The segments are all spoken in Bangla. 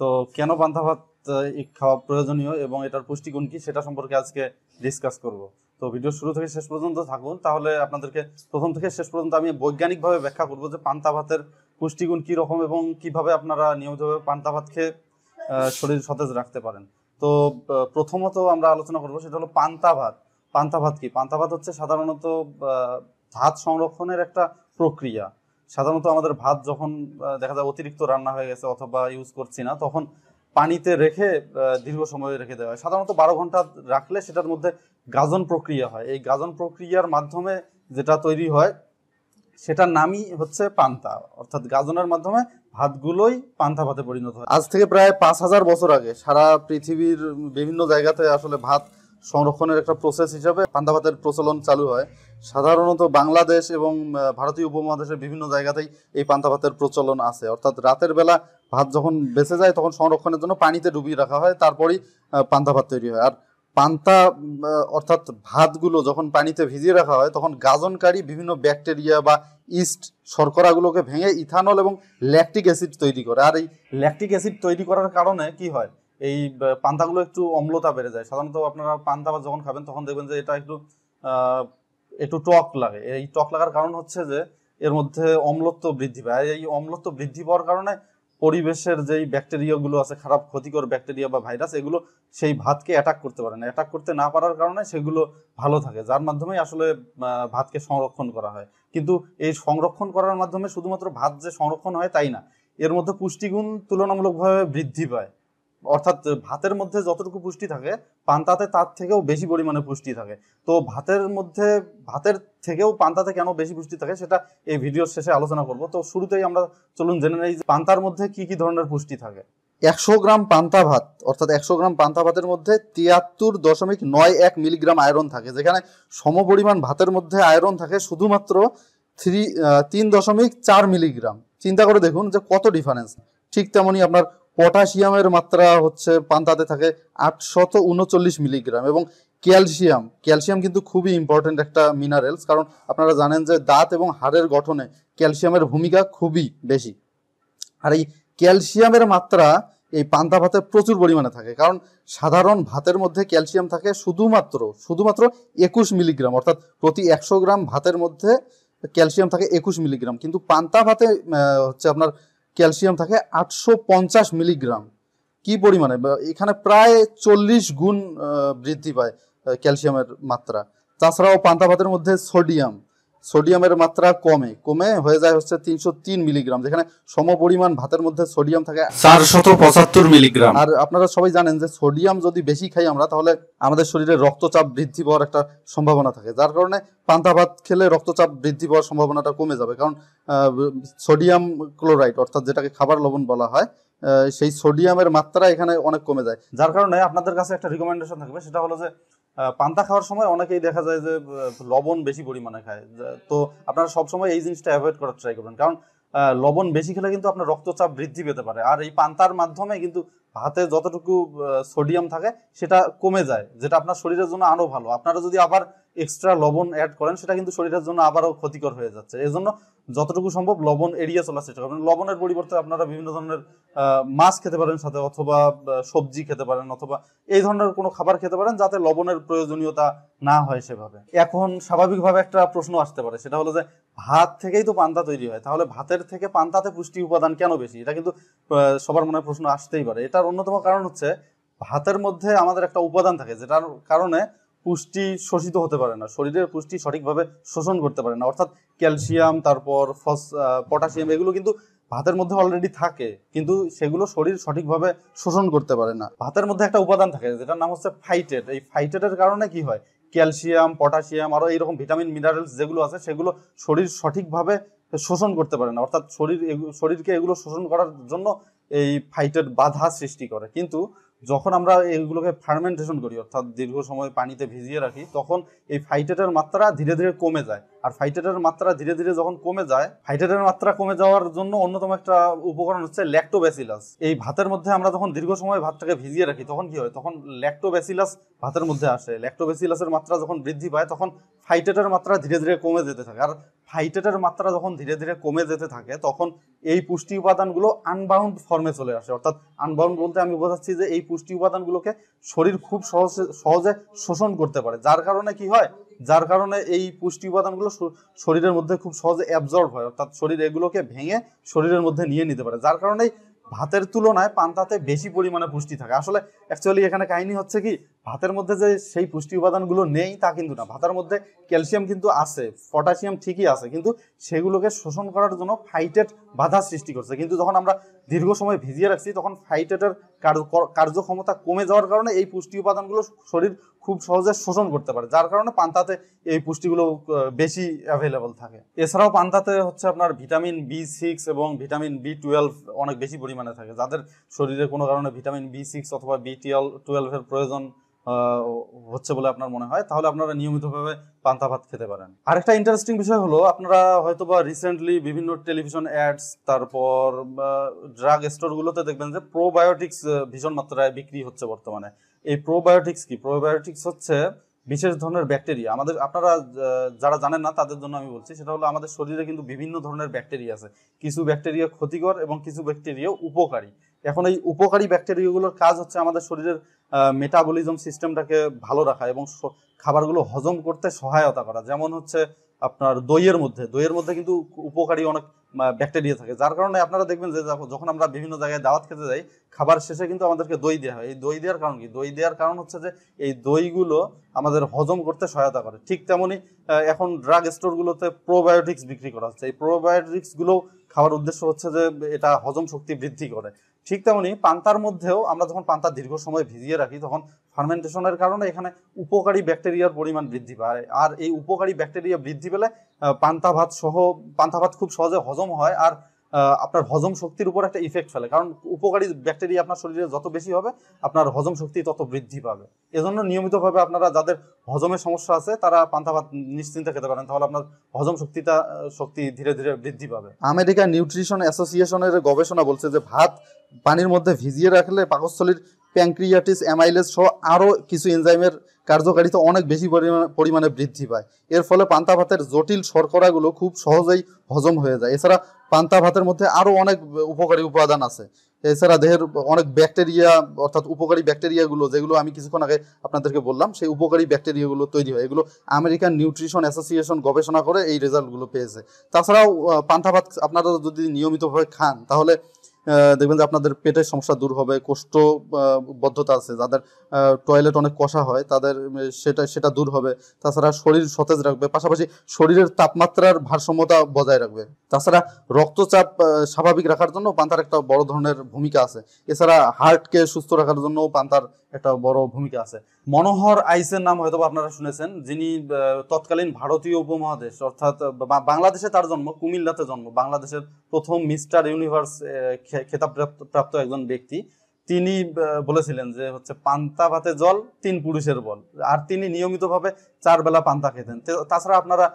তো কেন পান্তা ভাত খাওয়া প্রয়োজনীয় এবং এটার পুষ্টিগুণ কি সেটা সম্পর্কে আজকে ডিসকাস করব। তো ভিডিও শুরু থেকে শেষ পর্যন্ত থাকুন, তাহলে আপনাদেরকে প্রথম থেকে শেষ পর্যন্ত আমি বৈজ্ঞানিকভাবে ব্যাখ্যা করব যে পান্তা ভাতের পুষ্টিগুণ কী রকম এবং কিভাবে আপনারা নিয়মিতভাবে পান্তা ভাত খেয়ে শরীর সতেজ রাখতে পারেন। তো প্রথমত আমরা আলোচনা করব সেটা হলো পান্তা ভাত। পান্তা ভাত কি? পান্তা ভাত হচ্ছে সাধারণত ভাত সংরক্ষণের একটা প্রক্রিয়া। সাধারণত আমাদের ভাত যখন দেখা যায় অতিরিক্ত রান্না হয়ে গেছে অথবা ইউজ করছি না, তখন পানিতে রেখে দীর্ঘ সময় রেখে দেওয়া হয়। সাধারণত 12 ঘন্টা রাখলে সেটার মধ্যে গাজন প্রক্রিয়া হয়। এই গাজন প্রক্রিয়ার মাধ্যমে যেটা তৈরি হয় সেটার নামই হচ্ছে পান্তা, অর্থাৎ গাজনের মাধ্যমে ভাতগুলোই পান্তা ভাতে পরিণত হয়। আজ থেকে প্রায় 5000 বছর আগে সারা পৃথিবীর বিভিন্ন জায়গাতে আসলে ভাত সংরক্ষণের একটা প্রসেস হিসাবে পান্তা ভাতের প্রচলন চালু হয়। সাধারণত বাংলাদেশ এবং ভারতীয় উপমহাদেশের বিভিন্ন জায়গাতেই এই পান্তা ভাতের প্রচলন আছে। অর্থাৎ রাতের বেলা ভাত যখন বেঁচে যায় তখন সংরক্ষণের জন্য পানিতে ডুবিয়ে রাখা হয়, তারপরেই পান্তা ভাত তৈরি হয়। আর পান্তা অর্থাৎ ভাতগুলো যখন পানিতে ভিজিয়ে রাখা হয় তখন গাজনকারী বিভিন্ন ব্যাকটেরিয়া বা ইস্ট শর্করাগুলোকে ভেঙে ইথানল এবং ল্যাকটিক অ্যাসিড তৈরি করে। আর এই ল্যাকটিক অ্যাসিড তৈরি করার কারণে কি হয়, এই পান্তাগুলো একটু অম্লতা বেড়ে যায়। সাধারণত আপনারা পান্তা ভাত যখন খাবেন তখন দেখবেন যে এটা একটু টক লাগে। এই টক লাগার কারণ হচ্ছে যে এর মধ্যে অম্লত্ব বৃদ্ধি পায়। এই অম্লত্ব বৃদ্ধি পাওয়ার কারণে পরিবেশের যেই ব্যাকটেরিয়াগুলো আছে, খারাপ ক্ষতিকর ব্যাকটেরিয়া বা ভাইরাস, এগুলো সেই ভাতকে অ্যাটাক করতে পারে না। অ্যাটাক করতে না পারার কারণে সেগুলো ভালো থাকে, যার মাধ্যমে আসলে ভাতকে সংরক্ষণ করা হয়। কিন্তু এই সংরক্ষণ করার মাধ্যমে শুধুমাত্র ভাত যে সংরক্ষণ হয় তাই না, এর মধ্যে পুষ্টিগুণ তুলনামূলকভাবে বৃদ্ধি পায়। অর্থাৎ ভাতের মধ্যে যতটুকু পুষ্টি থাকে পান্তাতে তার থেকেও বেশি পরিমাণে পুষ্টি থাকে। তো ভাতের থেকেও পান্তাতে কেন বেশি পুষ্টি থাকে সেটা এই ভিডিওর শেষে আলোচনা করব। তো শুরুতেই আমরা চলুন জেনে নেই যে পান্তার মধ্যে কি কি ধরনের পুষ্টি থাকে। 100 গ্রাম পান্তা ভাত অর্থাৎ 100 গ্রাম পান্তা ভাতের মধ্যে 73.91 মিলিগ্রাম আয়রন থাকে, যেখানে সমপরিমাণ ভাতের মধ্যে আয়রন থাকে শুধুমাত্র 3.4 মিলিগ্রাম। চিন্তা করে দেখুন যে কত ডিফারেন্স। ঠিক তেমনই আপনার পটাশিয়ামের মাত্রা হচ্ছে পান্তাতে থাকে 839 মিলিগ্রাম। এবং ক্যালসিয়াম কিন্তু খুবই ইম্পর্টেন্ট একটা মিনারেলস, কারণ আপনারা জানেন যে দাঁত এবং হাড়ের গঠনে ক্যালসিয়ামের ভূমিকা খুবই বেশি। আর এই ক্যালসিয়ামের মাত্রা এই পান্তা ভাতে প্রচুর পরিমাণে থাকে, কারণ সাধারণ ভাতের মধ্যে ক্যালসিয়াম থাকে শুধুমাত্র 21 মিলিগ্রাম। অর্থাৎ প্রতি 100 গ্রাম ভাতের মধ্যে ক্যালসিয়াম থাকে 21 মিলিগ্রাম, কিন্তু পান্তা ভাতে হচ্ছে আপনার ক্যালসিয়াম থাকে 850 মিলিগ্রাম। কি পরিমাণে! এখানে প্রায় 40 গুণ বৃদ্ধি পায় ক্যালসিয়ামের মাত্রা। তাছাড়াও পান্তা ভাতের মধ্যে সোডিয়ামের মাত্রা কমে হয়ে যায় হচ্ছে 303 মিলিগ্রাম, যেখানে সমপরিমাণ ভাতের মধ্যে সোডিয়াম থাকে 475 মিলিগ্রাম। আর আপনারা সবাই জানেন যে সোডিয়াম যদি বেশি খাই আমরা, তাহলে আমাদের শরীরে রক্তচাপ বৃদ্ধি পাওয়ার একটা সম্ভাবনা থাকে, যার কারণে পান্তা ভাত খেলে রক্তচাপ বৃদ্ধি পাওয়ার সম্ভাবনাটা কমে যাবে। কারণ সোডিয়াম ক্লোরাইড অর্থাৎ যেটাকে খাবার লবণ বলা হয়, সেই সোডিয়ামের মাত্রা এখানে অনেক কমে যায়। যার কারণে আপনাদের কাছে একটা রিকমেন্ডেশন থাকবে, সেটা হলো যে পান্তা খাওয়ার সময় অনেকেই দেখা যায় যে লবণ বেশি পরিমাণে খায়। তো আপনারা সবসময় এই জিনিসটা অ্যাভয়েড করার ট্রাই করবেন, কারণ লবণ বেশি খেলে কিন্তু আপনার রক্তচাপ বৃদ্ধি পেতে পারে। আর এই পান্তার মাধ্যমে কিন্তু ভাতে যতটুকু সোডিয়াম থাকে সেটা কমে যায়, যেটা আপনার শরীরের জন্য আরও ভালো। আপনারা যদি আবার এক্সট্রা লবণ অ্যাড করেন সেটা কিন্তু শরীরের জন্য আবারও ক্ষতিকর হয়ে যাচ্ছে। এই জন্য যতটুকু সম্ভব লবণ এড়িয়ে চলার চেষ্টা করবেন। লবণের পরিবর্তে আপনারা বিভিন্ন ধরনের মাছ খেতে পারেন সাথে, অথবা সবজি খেতে পারেন, অথবা এই ধরনের কোনো খাবার খেতে পারেন যাতে লবণের প্রয়োজনীয়তা না হয় সেভাবে। এখন স্বাভাবিকভাবে একটা প্রশ্ন আসতে পারে, সেটা হলো যে ভাত থেকেই তো পান্তা তৈরি হয়, তাহলে ভাতের থেকে পান্তাতে পুষ্টি উপাদান কেন বেশি? এটা কিন্তু সবার মনে প্রশ্ন আসতেই পারে। এটার অন্যতম কারণ হচ্ছে ভাতের মধ্যে আমাদের একটা উপাদান থাকে যেটার কারণে পুষ্টি শোষিত হতে পারে না, শরীরের পুষ্টি সঠিকভাবে শোষণ করতে পারে না। অর্থাৎ ক্যালসিয়াম, তারপর পটাশিয়াম, এগুলো কিন্তু ভাতের মধ্যে অলরেডি থাকে, কিন্তু সেগুলো শরীর সঠিকভাবে শোষণ করতে পারে না। ভাতের মধ্যে একটা উপাদান থাকে যেটার নাম হচ্ছে ফাইটেট। এই ফাইটেটের কারণে কি হয়, ক্যালসিয়াম, পটাশিয়াম, আরও এইরকম ভিটামিন মিনারেলস যেগুলো আছে সেগুলো শরীর সঠিকভাবে শোষণ করতে পারে না। অর্থাৎ শরীরকে এগুলো শোষণ করার জন্য এই ফাইটেট বাধা সৃষ্টি করে। কিন্তু যখন আমরা এগুলোকে ফার্মেন্টেশন করি, অর্থাৎ দীর্ঘ সময় পানিতে ভিজিয়ে রাখি, তখন এই ফাইটেটের মাত্রা ধীরে ধীরে কমে যায়। আর ফাইটেটের মাত্রা ধীরে ধীরে যখন কমে যায়, ফাইটেটের মাত্রা কমে যাওয়ার জন্য অন্যতম একটা উপকরণ হচ্ছে ল্যাক্টোব্যাসিলাস। এই ভাতের মধ্যে আমরা যখন দীর্ঘ সময় ভাতটাকে ভিজিয়ে রাখি তখন কি হয়, তখন ল্যাক্টোব্যাসিলাস ভাতের মধ্যে আসে। ল্যাক্টোব্যাসিলাসের মাত্রা যখন বৃদ্ধি পায় তখন ফাইটেটের মাত্রা ধীরে ধীরে কমে যেতে থাকে। আর ফাইটেটের মাত্রা যখন ধীরে ধীরে কমে যেতে থাকে তখন এই পুষ্টি উপাদানগুলো আনবাউন্ড ফর্মে চলে আসে। অর্থাৎ আনবাউন্ড বলতে আমি বোঝাচ্ছি যে এই পুষ্টি উপাদানগুলোকে শরীর খুব সহজে শোষণ করতে পারে, যার কারণে কি হয়, যার কারণে এই পুষ্টি উপাদানগুলো শরীরের মধ্যে খুব সহজে অ্যাবজর্ব হয়, অর্থাৎ শরীর এগুলোকে ভেঙে শরীরের মধ্যে নিয়ে নিতে পারে, যার কারণে ভাতের তুলনায় পান্তাতে বেশি পরিমাণে পুষ্টি থাকে। আসলে অ্যাকচুয়ালি এখানে কাহিনী হচ্ছে কি, ভাতের মধ্যে যে সেই পুষ্টি উপাদানগুলো নেই তা কিন্তু না। ভাতের মধ্যে ক্যালসিয়াম কিন্তু আছে, পটাশিয়াম ঠিকই আছে, কিন্তু সেগুলোকে শোষণ করার জন্য ফাইটেট বাধা সৃষ্টি করছে। কিন্তু যখন আমরা দীর্ঘ সময় ভিজিয়ে রাখছি তখন ফাইটেটের কার্যক্ষমতা কমে যাওয়ার কারণে এই পুষ্টি উপাদানগুলো শরীর খুব সহজে শোষণ করতে পারে, যার কারণে পান্তাতে এই পুষ্টিগুলো বেশি অ্যাভেলেবল থাকে। এছাড়াও পান্তাতে হচ্ছে আপনার ভিটামিন B6 এবং ভিটামিন B12 অনেক বেশি পরিমাণে থাকে। যাদের শরীরে কোনো কারণে ভিটামিন B6 অথবা B12 এর প্রয়োজন হচ্ছে বলে আপনার মনে হয়, তাহলে আপনারা নিয়মিতভাবে পান্তা ভাত খেতে পারেন। আরেকটা ইন্টারেস্টিং বিষয় হলো, আপনারা হয়তোবা রিসেন্টলি বিভিন্ন টেলিভিশন অ্যাডস, তারপর ড্রাগ স্টোরগুলোতে দেখবেন যে প্রোবায়োটিক্স ভীষণ মাত্রায় বিক্রি হচ্ছে বর্তমানে। এই প্রোবায়োটিক্স কি? প্রোবায়োটিক্স হচ্ছে বিশেষ ধরনের ব্যাকটেরিয়া। আমাদের, আপনারা যারা জানেন না তাদের জন্য আমি বলছি, সেটা হলো আমাদের শরীরে কিন্তু বিভিন্ন ধরনের ব্যাকটেরিয়া আছে। কিছু ব্যাকটেরিয়া ক্ষতিকর এবং কিছু ব্যাকটেরিয়া উপকারী। এখন এই উপকারী ব্যাকটেরিয়াগুলোর কাজ হচ্ছে আমাদের শরীরের মেটাবলিজম সিস্টেমটাকে ভালো রাখা এবং খাবারগুলো হজম করতে সহায়তা করা। যেমন হচ্ছে আপনার দইয়ের মধ্যে কিন্তু উপকারী অনেক ব্যাকটেরিয়া থাকে, যার কারণে আপনারা দেখবেন যে যখন আমরা বিভিন্ন জায়গায় দাওয়াত খেতে যাই, খাবার শেষে কিন্তু আমাদেরকে দই দেওয়া হয়। এই দই দেওয়ার কারণ কি? দই দেওয়ার কারণ হচ্ছে যে এই দইগুলো আমাদের হজম করতে সহায়তা করে। ঠিক তেমনি এখন ড্রাগ স্টোরগুলোতে প্রোবায়োটিক্স বিক্রি করা হচ্ছে। এই প্রোবায়োটিক্সগুলো খাওয়ার উদ্দেশ্য হচ্ছে যে এটা হজম শক্তি বৃদ্ধি করে। ঠিক তেমনি পান্তার মধ্যেও আমরা যখন পান্তা দীর্ঘ সময় ভিজিয়ে রাখি তখন ফার্মেন্টেশনের কারণে এখানে উপকারী ব্যাকটেরিয়ার পরিমাণ বৃদ্ধি পায়। আর এই উপকারী ব্যাকটেরিয়া বৃদ্ধি পেলে পান্তা ভাত খুব সহজে হজম হয়, আর আপনার হজম শক্তির উপর একটা ইফেক্ট ফেলে। কারণ উপকারী ব্যাকটেরিয়া আপনার শরীরে যত বেশি হবে আপনার হজম শক্তি তত বৃদ্ধি পাবে। এজন্য নিয়মিতভাবে আপনারা যাদের হজমের সমস্যা আছে তারা পান্তা ভাত নিশ্চিন্তে খেতে পারেন, তাহলে আপনার হজম শক্তি ধীরে ধীরে বৃদ্ধি পাবে। আমেরিকান নিউট্রিশন অ্যাসোসিয়েশনের গবেষণা বলছে যে ভাত পানির মধ্যে ভিজিয়ে রাখলে পাকস্থলীর প্যানক্রিয়াটিস, অ্যামাইলেজ সহ আরও কিছু এনজাইমের কার্যকারিতা অনেক বেশি পরিমাণে বৃদ্ধি পায়। এর ফলে পান্তা ভাতের জটিল শর্করাগুলো খুব সহজেই হজম হয়ে যায়। এছাড়া পান্তা ভাতের মধ্যে আরও অনেক উপকারী উপাদান আছে। এছাড়া দেহের অনেক ব্যাকটেরিয়া, অর্থাৎ উপকারী ব্যাকটেরিয়াগুলো যেগুলো আমি কিছুক্ষণ আগে আপনাদেরকে বললাম, সেই উপকারী ব্যাকটেরিয়াগুলো তৈরি হয়। এগুলো আমেরিকান নিউট্রিশন অ্যাসোসিয়েশন গবেষণা করে এই রেজাল্টগুলো পেয়েছে। তাছাড়াও পান্তা ভাত আপনারা যদি নিয়মিতভাবে খান তাহলে দেখবেন যে আপনাদের পেটের সমস্যা দূর হবে। কোষ্ঠবদ্ধতা আছে, যাদের টয়লেট অনেক কষা হয় তাদের সেটা দূর হবে। তাছাড়া শরীর সতেজ রাখবে, পাশাপাশি শরীরের তাপমাত্রার ভারসাম্যতা বজায় রাখবে। তাছাড়া রক্তচাপ স্বাভাবিক রাখার জন্য পান্তার একটা বড় ধরনের ভূমিকা আছে। এছাড়া হার্টকে সুস্থ রাখার জন্য পান্তার একটা বড় ভূমিকা আছে। মনোহর আইসের নাম হয়তো আপনারা শুনেছেন, যিনি তৎকালীন ভারতীয় উপমহাদেশ অর্থাৎ বাংলাদেশে তার জন্ম, কুমিল্লাতে জন্ম, বাংলাদেশের প্রথম মিস্টার ইউনিভার্স খেতাব প্রাপ্ত একজন ব্যক্তি। তিনি বলেছিলেন যে হচ্ছে পান্তা ভাতে জল 3 পুরুষের বল। আর তিনি নিয়মিতভাবে 4 বেলা পান্তা খেতেন। তাছাড়া আপনারা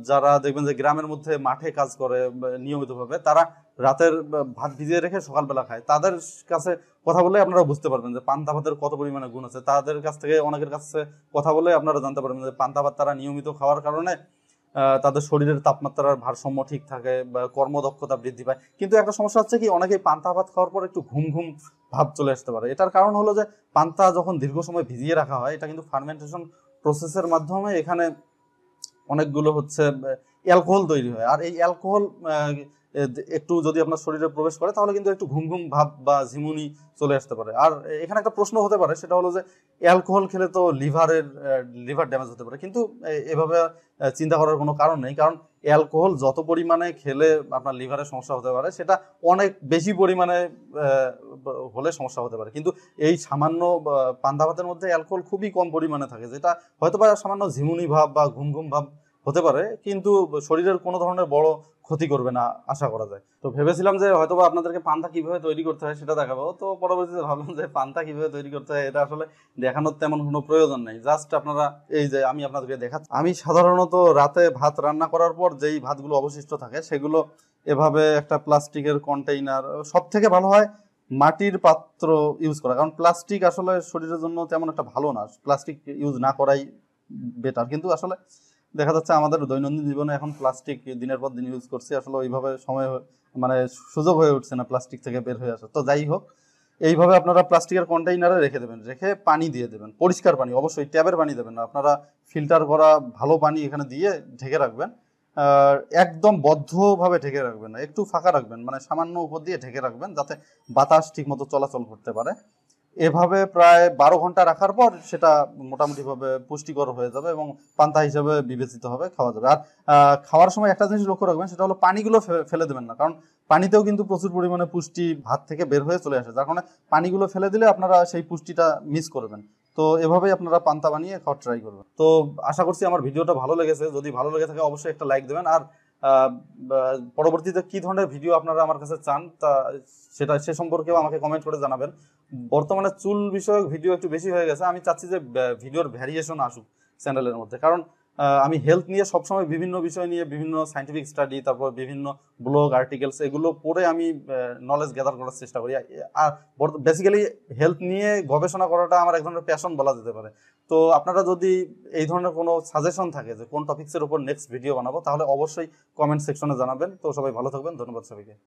যারা দেখবেন যে গ্রামের মধ্যে মাঠে কাজ করে নিয়মিতভাবে, তারা রাতের ভাত ভিজিয়ে রেখে সকালবেলা খায়। তাদের কাছে কথা বলে আপনারা বুঝতে পারবেন যে পান্তা ভাতের কত পরিমাণে গুণ আছে। তাদের কাছ থেকে, অনেকের কাছে কথা বলে আপনারা জানতে পারবেন যে পান্তা ভাত তারা নিয়মিত খাওয়ার কারণে তাদের শরীরের তাপমাত্রার ভারসাম্য ঠিক থাকে বা কর্মদক্ষতা বৃদ্ধি পায়। কিন্তু একটা সমস্যা হচ্ছে কি, অনেকেই পান্তা ভাত খাওয়ার পর একটু ঘুম ঘুম ভাব চলে আসতে পারে। এটার কারণ হলো যে পান্তা যখন দীর্ঘ সময় ভিজিয়ে রাখা হয়, এটা কিন্তু ফার্মেন্টেশন প্রসেসের মাধ্যমে এখানে অনেকগুলো হচ্ছে অ্যালকোহল তৈরি হয়। আর এই অ্যালকোহল একটু যদি আপনার শরীরে প্রবেশ করে তাহলে কিন্তু একটু ঘুম ঘুম ভাব বা ঝিমুনি চলে আসতে পারে। আর এখানে একটা প্রশ্ন হতে পারে, সেটা হলো যে অ্যালকোহল খেলে তো লিভার ড্যামেজ হতে পারে। কিন্তু এভাবে চিন্তা করার কোনো কারণ নেই, কারণ অ্যালকোহল যত পরিমাণে খেলে আপনার লিভারের সমস্যা হতে পারে সেটা অনেক বেশি পরিমাণে হলে সমস্যা হতে পারে। কিন্তু এই সামান্য পান্তা ভাতের মধ্যে অ্যালকোহল খুবই কম পরিমাণে থাকে, যেটা হয়তো বা সামান্য ঝিমুনি ভাব বা ঘুম ঘুম ভাব হতে পারে, কিন্তু শরীরের কোনো ধরনের বড় ক্ষতি করবে না আশা করা যায়। তো ভেবেছিলাম যে হয়তোবা আপনাদেরকে পান্তা কিভাবে তৈরি করতে হয় সেটা দেখাবো, তো পরবর্তীতে ভাবলাম যে পান্তা কিভাবে তৈরি করতে হয় এটা আসলে দেখানোর তেমন কোনো প্রয়োজন নেই। জাস্ট আপনারা এই যে আমি আপনাদেরকে দেখাচ্ছি, আমি সাধারণত রাতে ভাত রান্না করার পর যেই ভাতগুলো অবশিষ্ট থাকে সেগুলো এভাবে একটা প্লাস্টিকের কন্টেইনার, সব থেকে ভালো হয় মাটির পাত্র ইউজ করা, কারণ প্লাস্টিক আসলে শরীরের জন্য তেমন একটা ভালো না, প্লাস্টিক ইউজ না করাই বেটার। কিন্তু আসলে দেখা যাচ্ছে আমাদের দৈনন্দিন জীবনে এখন প্লাস্টিক দিনের পর দিন ইউজ করছি, আসলে ওইভাবে সময় মানে সুযোগ হয়ে উঠছে না প্লাস্টিক থেকে বের হয়ে আসা। তো যাই হোক, এইভাবে আপনারা প্লাস্টিকের কন্টেইনারে রেখে দেবেন, রেখে পানি দিয়ে দেবেন, পরিষ্কার পানি, অবশ্যই ট্যাবের পানি দেবেন না, আপনারা ফিল্টার করা ভালো পানি এখানে দিয়ে ঢেকে রাখবেন। আর একদম বদ্ধভাবে ঢেকে রাখবেন না, একটু ফাঁকা রাখবেন, মানে সামান্য উপর দিয়ে ঢেকে রাখবেন যাতে বাতাস ঠিকমতো চলাচল করতে পারে। এভাবে প্রায় 12 ঘন্টা রাখার পর সেটা মোটামুটিভাবে পুষ্টিকর হয়ে যাবে এবং পান্তা হিসেবে বিবেচিত হবে, খাওয়া যাবে। আর খাওয়ার সময় একটা জিনিস লক্ষ্য রাখবেন, সেটা হলো পানিগুলো ফেলে দেবেন না, কারণ পানিতেও কিন্তু প্রচুর পরিমাণে পুষ্টি ভাত থেকে বের হয়ে চলে আসে, যার কারণে পানিগুলো ফেলে দিলে আপনারা সেই পুষ্টিটা মিস করবেন। তো এভাবেই আপনারা পান্তা বানিয়ে খাওয়ার ট্রাই করবেন। তো আশা করছি আমার ভিডিওটা ভালো লেগেছে, যদি ভালো লেগে থাকে অবশ্যই একটা লাইক দেবেন। আর পরবর্তীতে কি ধরনের ভিডিও আপনারা আমার কাছে চান তা সে সম্পর্কেও আমাকে কমেন্ট করে জানাবেন। বর্তমানে চুল বিষয়ক ভিডিও একটু বেশি হয়ে গেছে, আমি চাচ্ছি যে ভিডিওর ভ্যারিয়েশন আসুক চ্যানেলের মধ্যে, কারণ আমি হেলথ নিয়ে সবসময় বিভিন্ন বিষয় নিয়ে বিভিন্ন সাইন্টিফিক স্টাডি, তারপর বিভিন্ন ব্লগ আর্টিকেলস এগুলো পড়ে আমি নলেজ গ্যাদার করার চেষ্টা করি। আর বেসিক্যালি হেলথ নিয়ে গবেষণা করাটা আমার এক ধরনের প্যাশন বলা যেতে পারে। তো আপনারা যদি এই ধরনের কোনো সাজেশন থাকে যে কোন টপিক্সের উপর নেক্সট ভিডিও বানাবো, তাহলে অবশ্যই কমেন্ট সেকশনে জানাবেন। তো সবাই ভালো থাকবেন, ধন্যবাদ সবাইকে।